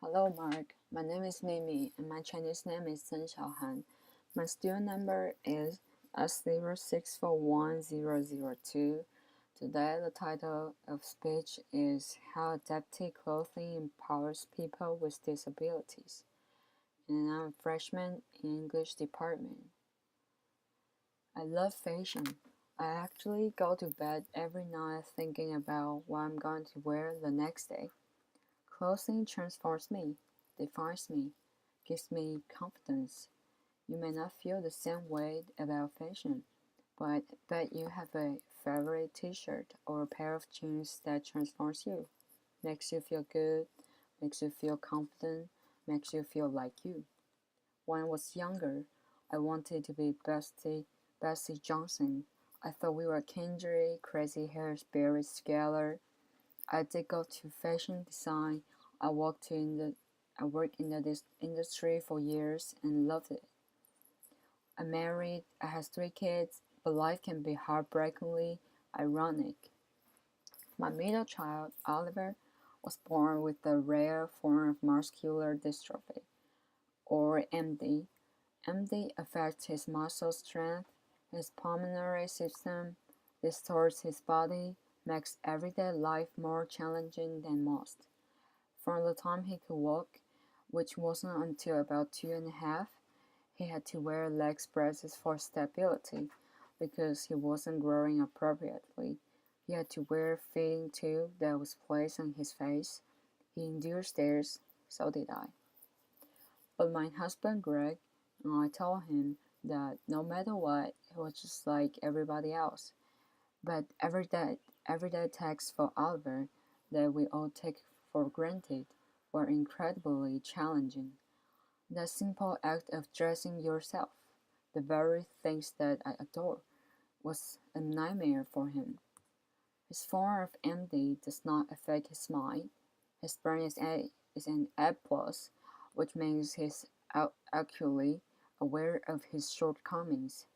Hello, Mark. My name is Mimi, and my Chinese name is Chen Xiaohan. My student number is S06410002. Today, the title of speech is How Adaptive Clothing Empowers People with Disabilities. And I'm a freshman in English department. I love fashion. I actually go to bed every night thinking about what I'm going to wear the next day. Clothing transforms me, defines me, gives me confidence. You may not feel the same way about fashion, but I bet you have a favorite t-shirt or a pair of jeans that transforms you, makes you feel good, makes you feel confident, makes you feel like you. When I was younger, I wanted to be Bessie Johnson. I thought we were kindred, crazy hair spirits together. I did go to fashion design. I worked in this industry for years and loved it. I'm married, I have 3 kids, but life can be heartbreakingly ironic. My middle child, Oliver, was born with a rare form of muscular dystrophy, or MD. MD affects his muscle strength, his pulmonary system, distorts his body, makes everyday life more challenging than most. From the time he could walk, which wasn't until about 2.5, he had to wear leg braces for stability because he wasn't growing appropriately. He had to wear a feeding tube that was placed on his face. He endured stares, so did I. But my husband Greg, I told him that no matter what, he was just like everybody else. But everyday tasks for Oliver that we all take for granted were incredibly challenging. The simple act of dressing yourself, the very things that I adore, was a nightmare for him. His form of MD does not affect his mind. His brain is an A+, which means he's acutely aware of his shortcomings.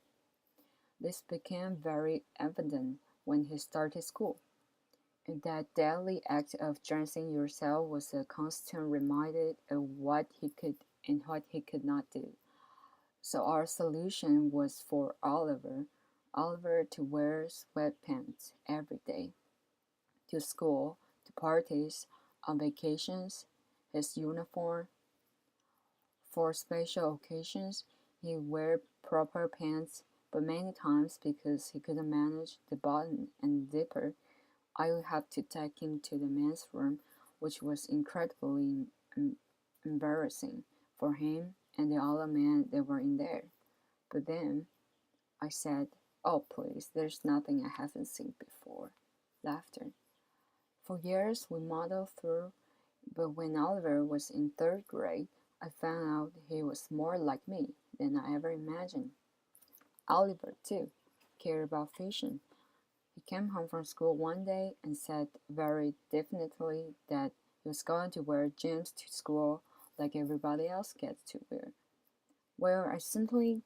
This became very evident when he started school. And that daily act of dressing yourself was a constant reminder of what he could and what he could not do. So our solution was for Oliver to wear sweatpants every day, to school, to parties, on vacations, his uniform. For special occasions, he wear proper pants, but many times because he couldn't manage the button and zipper, I would have to take him to the men's room, which was incredibly embarrassing for him and the other men that were in there. But then I said, "Oh, please, there's nothing I haven't seen before." Laughter. For years we muddled through, but when Oliver was in third grade, I found out he was more like me than I ever imagined. Oliver, too, cared about fashion. He came home from school one day and said very definitely that he was going to wear jeans to school like everybody else gets to wear. Well, I certainly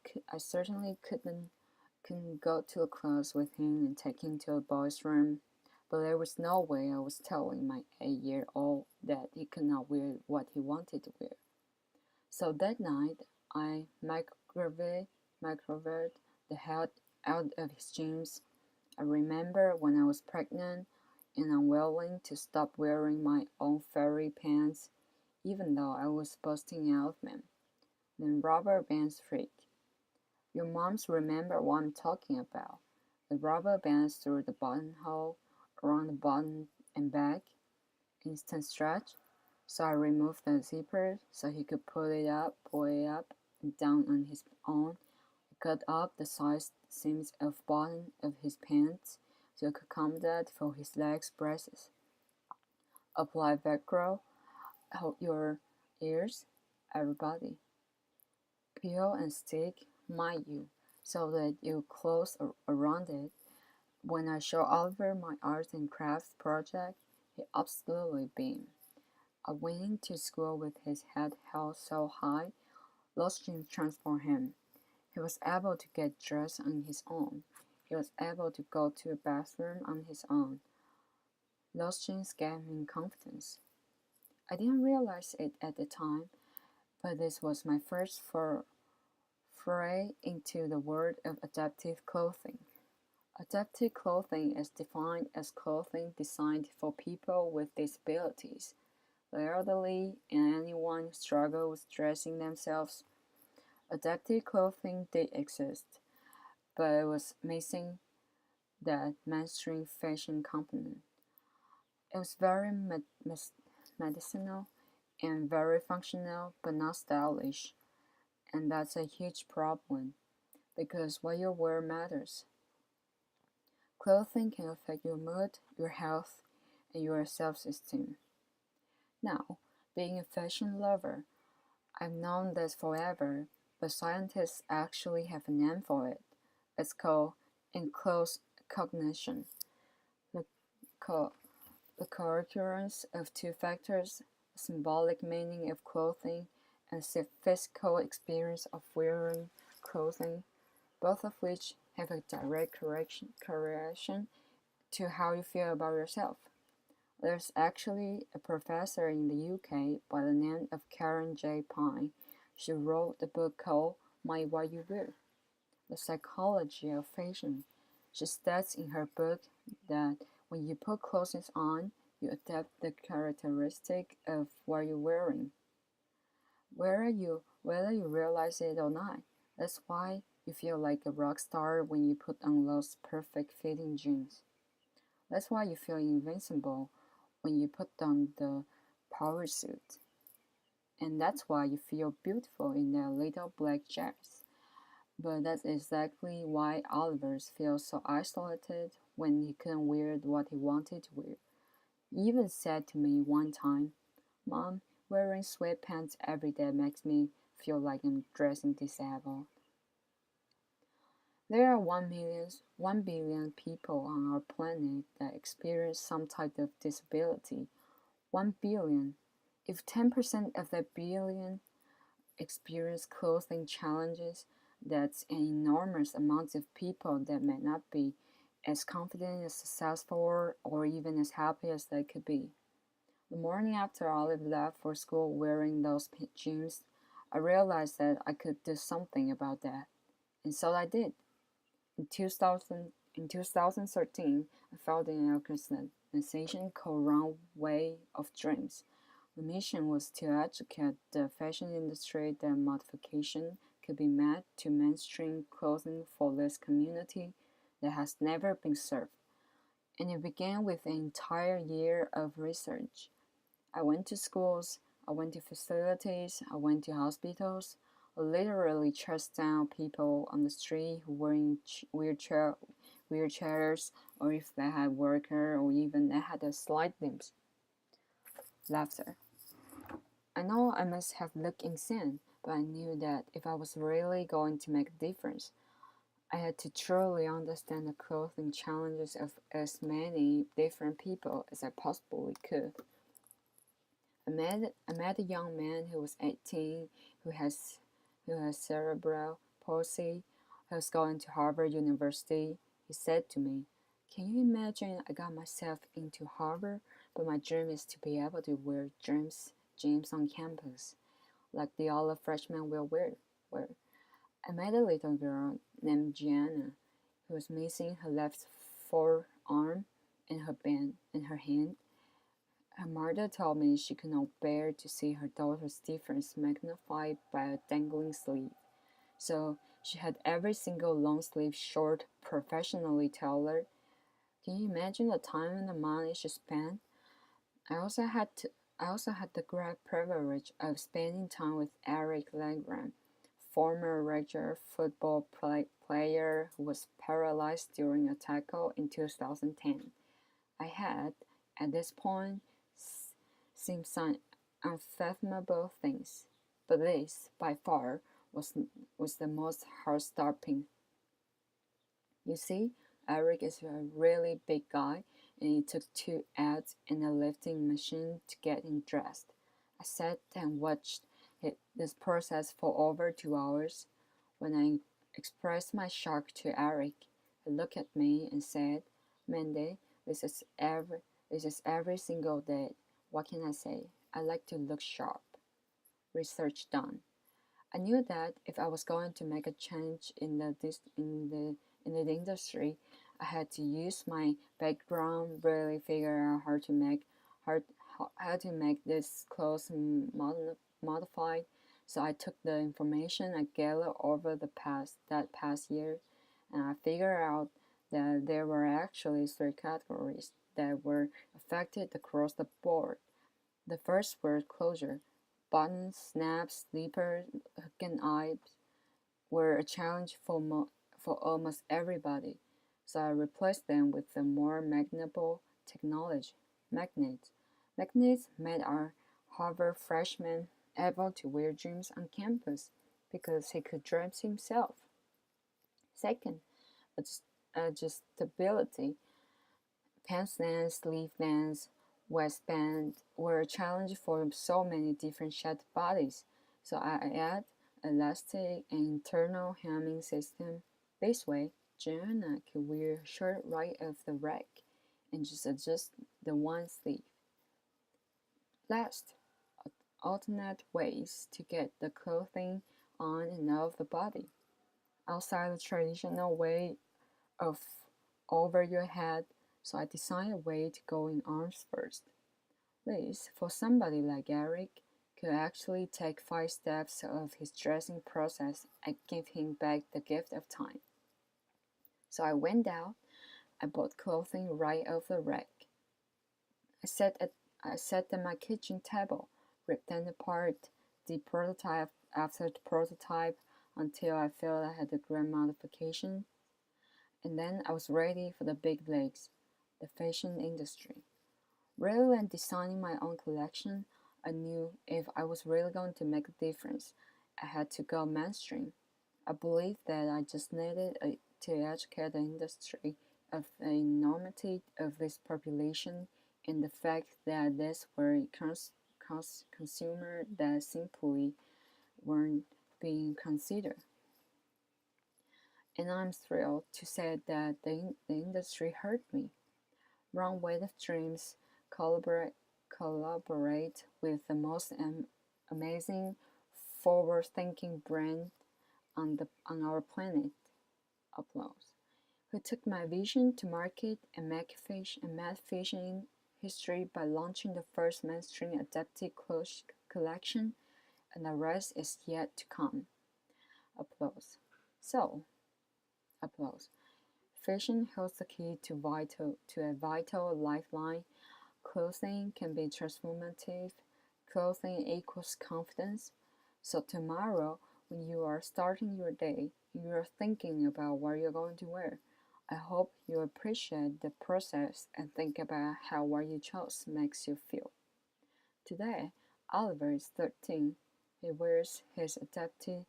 couldn't go to a class with him and take him to a boys' room, but there was no way I was telling my 8-year-old that he could not wear what he wanted to wear. So that night, I microwaved the hell out of his jeans. I remember when I was pregnant and unwilling to stop wearing my own furry pants, even though I was busting out of them. Then rubber bands freak. Your moms remember what I'm talking about. The rubber bands through the buttonhole, around the button and back, instant stretch. So I removed the zipper so he could pull it up and down on his own. I cut up the side seams of bottom of his pants so I could accommodate for his leg braces. Apply Velcro, hold your ears, everybody. Peel and stick, mind you, so that you close around it. When I show Oliver my arts and crafts project, he absolutely beamed. I went into school with his head held so high, those jeans transformed him. He was able to get dressed on his own. He was able to go to a bathroom on his own. Those jeans gave him confidence. I didn't realize it at the time, but this was my first foray into the world of adaptive clothing. Adaptive clothing is defined as clothing designed for people with disabilities, the elderly, and anyone who struggles with dressing themselves. Adaptive clothing did exist, but it was missing that mainstream fashion component. It was very medicinal and very functional, but not stylish. And that's a huge problem because what you wear matters. Clothing can affect your mood, your health, and your self esteem. Now, being a fashion lover, I've known this forever, but scientists actually have a name for it. It's called enclosed cognition. The, co- the co-occurrence of two factors, the symbolic meaning of clothing and the physical experience of wearing clothing, both of which have a direct correlation to how you feel about yourself. There's actually a professor in the UK by the name of Karen J. Pine. She wrote the book called My What You Wear, The Psychology of Fashion. She states in her book that when you put clothes on, you adapt the characteristic of what you're wearing, whether you realize it or not. That's why you feel like a rock star when you put on those perfect fitting jeans. That's why you feel invincible when you put on the power suit. And that's why you feel beautiful in that little black dress. But that's exactly why Oliver feels so isolated when he couldn't wear what he wanted to wear. He even said to me one time, Mom, wearing sweatpants every day makes me feel like I'm dressing disabled. There are 1 billion people on our planet that experience some type of disability. 1 billion. If 10% of that billion experience clothing challenges, that's an enormous amount of people that may not be as confident, as successful, or even as happy as they could be. The morning after Olive left for school wearing those jeans, I realized that I could do something about that. And so I did. In 2013, I founded an organization called Runway of Dreams. The mission was to educate the fashion industry that modification could be made to mainstream clothing for this community that has never been served. And it began with an entire year of research. I went to schools, I went to facilities, I went to hospitals. I literally chased down people on the street who were in wheelchairs, or if they had worker, or even they had a slight limbs. Laughter. I know I must have looked insane, but I knew that if I was really going to make a difference, I had to truly understand the clothing challenges of as many different people as I possibly could. I met a young man who was 18 who has cerebral palsy, who's going to Harvard University. He said to me, Can you imagine I got myself into Harvard, but my dream is to be able to wear jeans on campus, like the other freshmen will wear. I met a little girl named Gianna, who was missing her left forearm and her hand. Her mother told me she could not bear to see her daughter's difference magnified by a dangling sleeve, so she had every single long-sleeve short professionally tailored. Can you imagine the time and the money she spent? I also had to I also had the great privilege of spending time with Eric Legram, former regular football player who was paralyzed during a tackle in 2010. I had, at this point, seen some unfathomable things, but this, by far, was the most heart-stopping. You see, Eric is a really big guy, and it took 2 ads and a lifting machine to get him dressed. I sat and watched this process for over 2 hours. When I expressed my shock to Eric, he looked at me and said, Mindy, this is every single day. What can I say? I like to look sharp. Research done. I knew that if I was going to make a change in the industry, I had to use my background, really figure out how, how to make this clothes modified. So I took the information I gathered over that past year, and I figured out that there were actually three categories that were affected across the board. The first were closure. Buttons, snaps, slippers, hook and eyes were a challenge for almost everybody, so I replaced them with the more magnetable technology, magnets. Magnets made our Harvard freshman able to wear jeans on campus because he could dress himself. Second, adjustability. Pants length, sleeve length, waistband were a challenge for so many different shaped bodies, so I add elastic and internal hemming system. This way, Joanna could wear a shirt right off the rack and just adjust the one sleeve. Last, alternate ways to get the clothing on and off the body. Outside the traditional way of over your head, so I designed a way to go in arms first. This, for somebody like Eric, could actually take 5 steps of his dressing process and give him back the gift of time. So I went out, I bought clothing right off the rack. I sat at my kitchen table, ripped them apart, did prototype after prototype until I felt I had the grand modification, and then I was ready for the big leagues, the fashion industry. Rather than designing my own collection, I knew if I was really going to make a difference, I had to go mainstream. I believed that I just needed to educate the industry of the enormity of this population and the fact that these were consumers that simply weren't being considered. And I'm thrilled to say that the industry heard me. Run with dreams, collaborate, collaborate with the most amazing, forward-thinking brand on our planet. Applause. Who took my vision to market and make fashion history by launching the first mainstream adaptive clothes collection, and the rest is yet to come. Applause. So, applause. Fashion holds the key to a vital lifeline. Clothing can be transformative. Clothing equals confidence. So tomorrow, when you are starting your day, you are thinking about what you're going to wear. I hope you appreciate the process and think about how what you chose makes you feel. Today, Oliver is 13. He wears his adaptive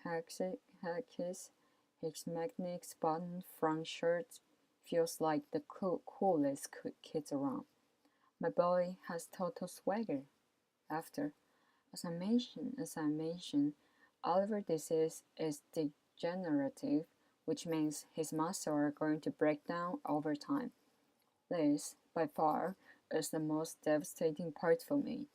khakis. His magnetic button front shirt feels like the coolest kid around. My boy has total swagger. After, as I mentioned, Oliver disease is degenerative, which means his muscles are going to break down over time. This, by far, is the most devastating part for me.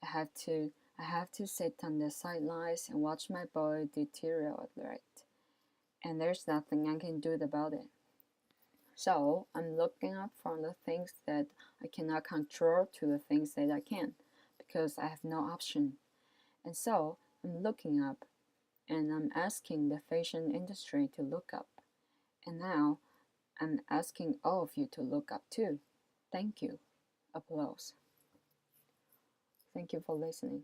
I have to I have to sit on the sidelines and watch my boy deteriorate, and there's nothing I can do about it. So I'm looking up from the things that I cannot control to the things that I can, because I have no option. And so I'm looking up, and I'm asking the fashion industry to look up. And now I'm asking all of you to look up too. Thank you. Applause. Thank you for listening.